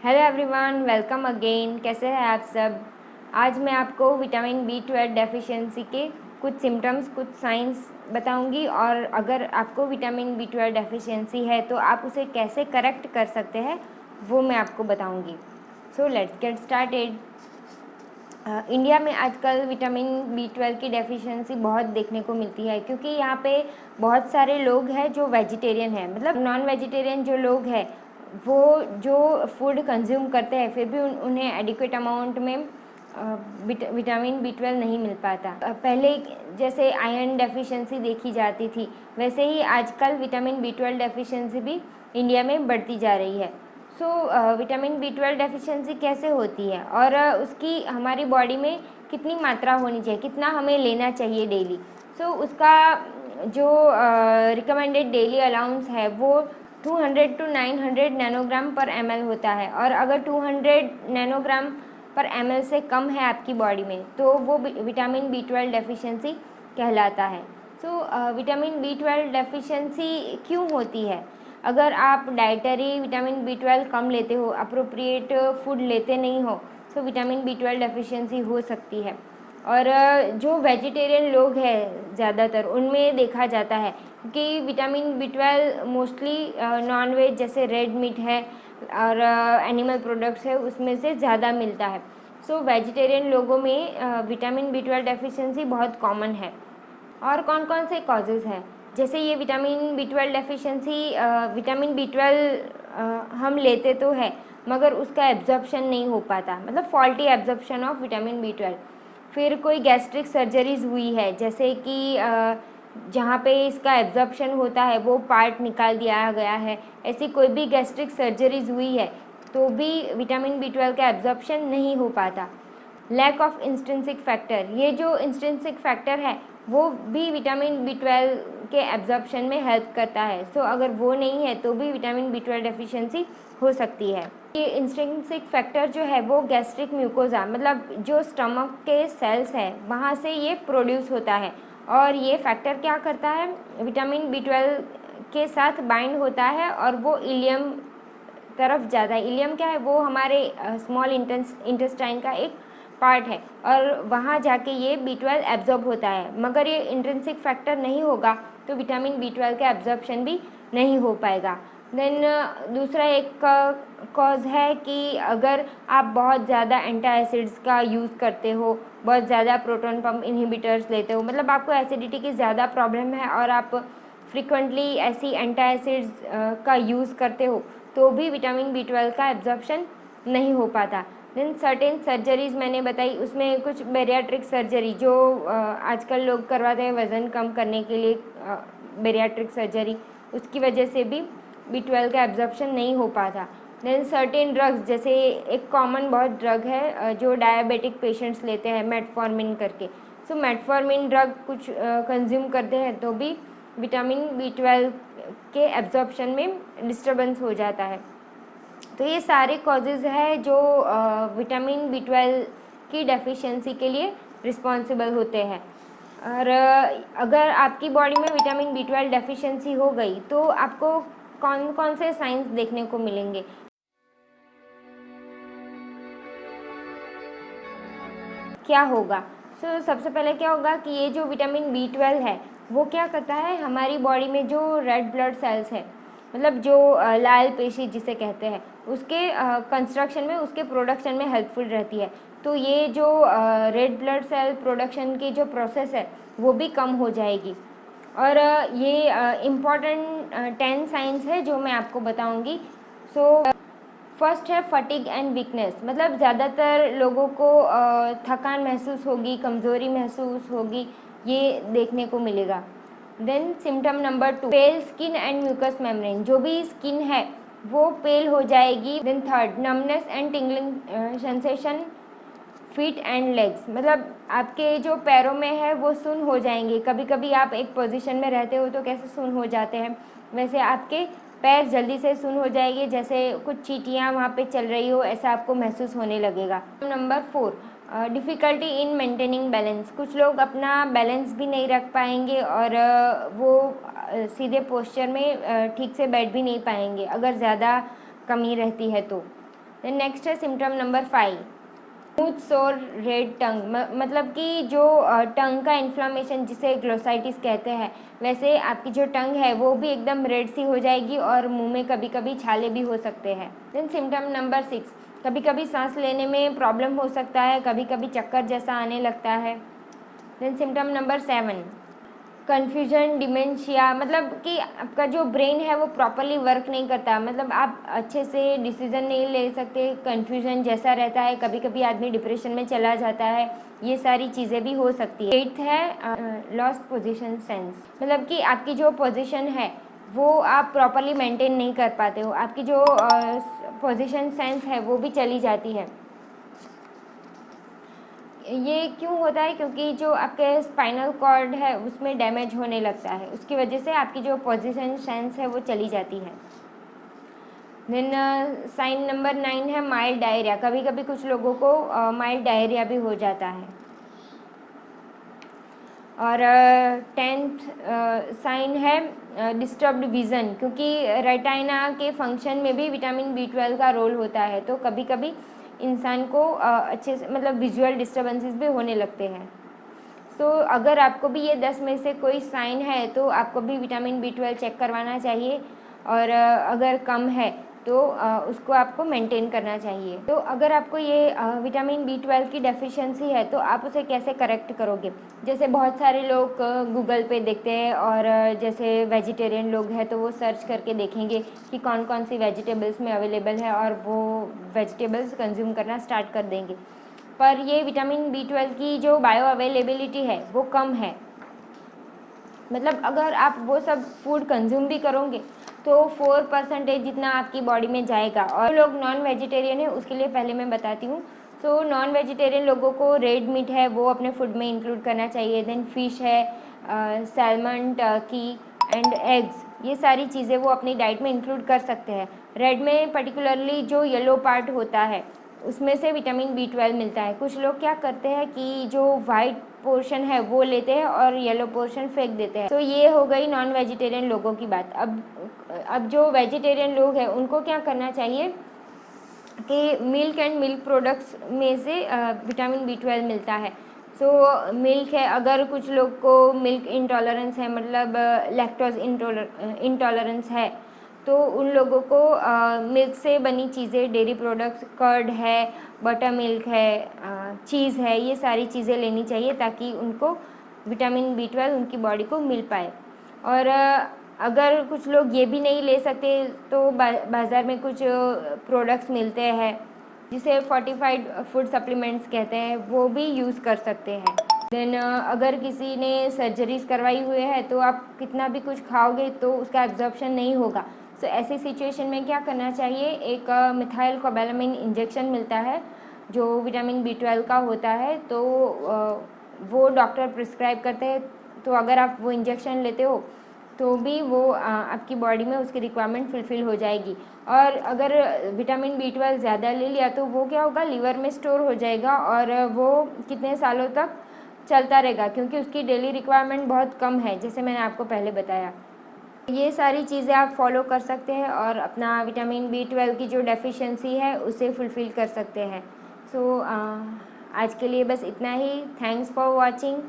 Hello everyone, welcome again. कैसे हैं आप सब। आज मैं आपको विटामिन B12 डेफिशिएंसी के कुछ सिम्टम्स, कुछ साइंस बताऊंगी और अगर आपको विटामिन B12 डेफिशिएंसी है तो आप उसे कैसे करेक्ट कर सकते हैं वो मैं आपको बताऊंगी। So let's get started. India में आजकल विटामिन B12 की डेफिशिएंसी बहुत देखने को मिलती है क्योंकि यहाँ पे बहुत सारे लोग हैं जो वेजिटेरियन हैं, मतलब नॉन वेजिटेरियन जो लोग हैं वो जो फूड कंज्यूम करते हैं फिर भी उन्हें एडिक्वेट अमाउंट में विटामिन B12 नहीं मिल पाता। पहले जैसे आयरन डेफिशिएंसी देखी जाती थी वैसे ही आजकल विटामिन B12 डेफिशिएंसी भी इंडिया में बढ़ती जा रही है। विटामिन B12 डेफिशिएंसी कैसे होती है और उसकी हमारी बॉडी में कितनी मात्रा होनी चाहिए, कितना हमें लेना चाहिए डेली। उसका जो रिकमेंडेड डेली अलाउंस है वो 200 to 900 नैनोग्राम पर ml होता है और अगर 200 नैनोग्राम पर ml से कम है आपकी बॉडी में तो वो विटामिन B12 डेफिशिएंसी कहलाता है। विटामिन B12 डेफिशिएंसी क्यों होती है? अगर आप डाइटरी विटामिन B12 कम लेते हो, अप्रोप्रिएट फूड लेते नहीं हो तो विटामिन B12 डेफिशिएंसी हो सकती है। और जो वेजिटेरियन लोग हैं ज़्यादातर उनमें देखा जाता है कि vitamin B12 mostly non veg जैसे रेड मीट है और एनिमल प्रोडक्ट्स है उसमें से ज़्यादा मिलता है। वेजिटेरियन लोगों में विटामिन B12 डेफिशिएंसी बहुत कॉमन है। और कौन कौन से कॉजेज़ हैं? जैसे ये vitamin B12 deficiency, vitamin B12 हम लेते तो है मगर उसका एब्जॉर्प्शन नहीं हो पाता, मतलब faulty absorption of vitamin B12। फिर कोई गैस्ट्रिक सर्जरीज़ हुई है जैसे कि जहाँ पे इसका एब्जॉर्प्शन होता है वो पार्ट निकाल दिया गया है, ऐसी कोई भी गैस्ट्रिक सर्जरीज़ हुई है तो भी विटामिन B12 का एब्जॉर्प्शन नहीं हो पाता। लैक ऑफ इंस्ट्रिंसिक फैक्टर, ये जो इंस्ट्रिंसिक फैक्टर है वो भी विटामिन B12 के एब्जॉर्प्शन में हेल्प करता है। अगर वो नहीं है तो भी विटामिन B12 डेफिशिएंसी हो सकती है। ये इंस्ट्रिंसिक फैक्टर जो है वो गैस्ट्रिक म्यूकोजा, मतलब जो स्टमक के सेल्स है वहाँ से ये प्रोड्यूस होता है और ये फैक्टर क्या करता है, विटामिन B12 के साथ बाइंड होता है और वो इलियम तरफ जाता है। इलियम क्या है, वो हमारे स्मॉल इंटेस्टाइन का एक पार्ट है और वहाँ जाके ये B12 एब्जॉर्ब होता है। मगर ये इंट्रिंसिक फैक्टर नहीं होगा तो विटामिन B12 का एब्जॉर्प्शन भी नहीं हो पाएगा। देन दूसरा एक कॉज है कि अगर आप बहुत ज़्यादा एंटी एसिड्स का यूज़ करते हो, बहुत ज़्यादा प्रोटॉन पंप इनहिबिटर्स लेते हो, मतलब आपको एसिडिटी की ज़्यादा प्रॉब्लम है और आप फ्रिक्वेंटली ऐसी एंटी एसिड्स का यूज़ करते हो तो भी विटामिन B12 का एब्जॉर्प्शन नहीं हो पाता। देन सर्टेन सर्जरीज़ मैंने बताई, उसमें कुछ बेरियाट्रिक सर्जरी जो आजकल लोग करवाते हैं वज़न कम करने के लिए, बेरियाट्रिक सर्जरी, उसकी वजह से भी B12 का एब्जॉर्प्शन नहीं हो पाता। देन सर्टेन ड्रग्स, जैसे एक कॉमन बहुत ड्रग है जो डायबिटिक पेशेंट्स लेते हैं, मेटफॉर्मिन करके। मेटफॉर्मिन ड्रग कुछ कंज्यूम करते हैं तो भी विटामिन B12 के एब्जॉर्प्शन में डिस्टर्बेंस हो जाता है। तो ये सारे कॉजेज़ है जो विटामिन B12 की डेफिशिएंसी के लिए रिस्पॉन्सिबल होते हैं। और अगर आपकी बॉडी में विटामिन B12 डेफिशिएंसी हो गई तो आपको कौन कौन से साइंस देखने को मिलेंगे? क्या होगा? सबसे पहले क्या होगा कि ये जो विटामिन B12 है वो क्या करता है, हमारी बॉडी में जो रेड ब्लड सेल्स है, मतलब जो लाल पेशी जिसे कहते हैं, उसके कंस्ट्रक्शन में, उसके प्रोडक्शन में हेल्पफुल रहती है। तो ये जो रेड ब्लड सेल प्रोडक्शन की जो प्रोसेस है वो भी कम हो जाएगी। और ये इम्पॉर्टेंट 10 साइंस है जो मैं आपको बताऊंगी। फर्स्ट है फटीग एंड वीकनेस, मतलब ज़्यादातर लोगों को थकान महसूस होगी, कमज़ोरी महसूस होगी, ये देखने को मिलेगा। Then symptom number 2, pale skin and mucus membrane, जो भी स्किन है वो पेल हो जाएगी। Then third, numbness and tingling sensation feet and legs, मतलब आपके जो पैरों में है वो सुन्न हो जाएंगे। कभी कभी आप एक पोजीशन में रहते हो तो कैसे सुन्न हो जाते हैं, वैसे आपके पैर जल्दी से सुन्न हो जाएंगे, जैसे कुछ चींटियाँ वहाँ पे चल रही हो ऐसा आपको महसूस होने लगेगा। Number 4, difficulty in maintaining balance, कुछ लोग अपना बैलेंस भी नहीं रख पाएंगे और वो सीधे पोस्चर में ठीक से बैठ भी नहीं पाएंगे अगर ज़्यादा कमी रहती है तो। नेक्स्ट है सिम्टम नंबर 5, स्मूथ सोर रेड टंग, मतलब कि जो टंग का इन्फ्लामेशन जिसे ग्लोसाइटिस कहते हैं, वैसे आपकी जो टंग है वो भी एकदम रेड सी हो जाएगी और मुंह में कभी कभी छाले भी हो सकते हैं। देन सिम्टम नंबर 6, कभी कभी सांस लेने में प्रॉब्लम हो सकता है, कभी कभी चक्कर जैसा आने लगता है। Then symptom number 7, confusion dementia, मतलब कि आपका जो ब्रेन है वो प्रॉपरली वर्क नहीं करता, मतलब आप अच्छे से डिसीजन नहीं ले सकते, कन्फ्यूजन जैसा रहता है, कभी कभी आदमी डिप्रेशन में चला जाता है, ये सारी चीज़ें भी हो सकती है। 8th है लॉस्ट पोजीशन सेंस, मतलब कि आपकी जो पोजीशन है वो आप प्रॉपरली मेंटेन नहीं कर पाते हो, आपकी जो पोजीशन सेंस है वो भी चली जाती है। ये क्यों होता है? क्योंकि जो आपके स्पाइनल कॉर्ड है उसमें डैमेज होने लगता है, उसकी वजह से आपकी जो पोजीशन सेंस है वो चली जाती है। देन साइन नंबर 9 है माइल्ड डायरिया, कभी कभी कुछ लोगों को माइल्ड डायरिया भी हो जाता है। और 10th साइन है डिस्टर्ब्ड विज़न, क्योंकि रेटाइना के फंक्शन में भी विटामिन B12 का रोल होता है, तो कभी कभी इंसान को अच्छे से मतलब विजुअल डिस्टर्बेंसेस भी होने लगते हैं। तो अगर आपको भी ये 10 में से कोई साइन है तो आपको भी विटामिन B12 चेक करवाना चाहिए, और अगर कम है तो उसको आपको मेंटेन करना चाहिए। तो अगर आपको ये विटामिन B12 की डेफिशिएंसी है तो आप उसे कैसे करेक्ट करोगे? जैसे बहुत सारे लोग गूगल पे देखते हैं, और जैसे वेजिटेरियन लोग हैं तो वो सर्च करके देखेंगे कि कौन कौन सी वेजिटेबल्स में अवेलेबल है, और वो वेजिटेबल्स कंज्यूम करना स्टार्ट कर देंगे। पर ये विटामिन B12 की जो बायो अवेलेबिलिटी है वो कम है, मतलब अगर आप वो सब फूड कंज्यूम भी करोगे तो 4% जितना आपकी बॉडी में जाएगा। और लोग नॉन वेजिटेरियन है उसके लिए पहले मैं बताती हूँ। तो नॉन वेजिटेरियन लोगों को रेड मीट है वो अपने फूड में इंक्लूड करना चाहिए। देन फिश है, सैल्मन, टर्की एंड एग्स, ये सारी चीज़ें वो अपनी डाइट में इंक्लूड कर सकते हैं। रेड में पर्टिकुलरली जो येलो पार्ट होता है उसमें से विटामिन B12 मिलता है। कुछ लोग क्या करते हैं कि जो वाइट पोर्शन है वो लेते हैं और येलो पोर्शन फेंक देते हैं। तो ये हो गई नॉन वेजिटेरियन लोगों की बात। अब जो वेजिटेरियन लोग हैं उनको क्या करना चाहिए कि मिल्क एंड मिल्क प्रोडक्ट्स में से विटामिन B12 मिलता है। सो मिल्क है, अगर कुछ लोग को मिल्क इंटॉलरेंस है, मतलब लैक्टोज इंटॉलरेंस है, तो उन लोगों को मिल्क से बनी चीज़ें, डेयरी प्रोडक्ट्स, कर्ड है, बटर मिल्क है, चीज़ है, ये सारी चीज़ें लेनी चाहिए ताकि उनको विटामिन B12 उनकी बॉडी को मिल पाए। और अगर कुछ लोग ये भी नहीं ले सकते तो बाज़ार में कुछ प्रोडक्ट्स मिलते हैं जिसे फोर्टिफाइड फूड सप्लीमेंट्स कहते हैं, वो भी यूज़ कर सकते हैं। देन अगर किसी ने सर्जरीज करवाई हुई है तो आप कितना भी कुछ खाओगे तो उसका एब्जॉर्प्शन नहीं होगा। सो ऐसी सिचुएशन में क्या करना चाहिए, एक मिथाइल कोबालामिन इंजेक्शन मिलता है जो विटामिन B12 का होता है, तो वो डॉक्टर प्रिस्क्राइब करते हैं। तो अगर आप वो इंजेक्शन लेते हो तो भी वो आपकी बॉडी में उसकी रिक्वायरमेंट फुलफ़िल हो जाएगी। और अगर विटामिन B12 ज़्यादा ले लिया तो वो क्या होगा, लीवर में स्टोर हो जाएगा और वो कितने सालों तक चलता रहेगा, क्योंकि उसकी डेली रिक्वायरमेंट बहुत कम है, जैसे मैंने आपको पहले बताया। ये सारी चीज़ें आप फॉलो कर सकते हैं और अपना विटामिन B12 की जो डेफिशिएंसी है उसे फुलफ़िल कर सकते हैं। सो आज के लिए बस इतना ही। Thanks for watching.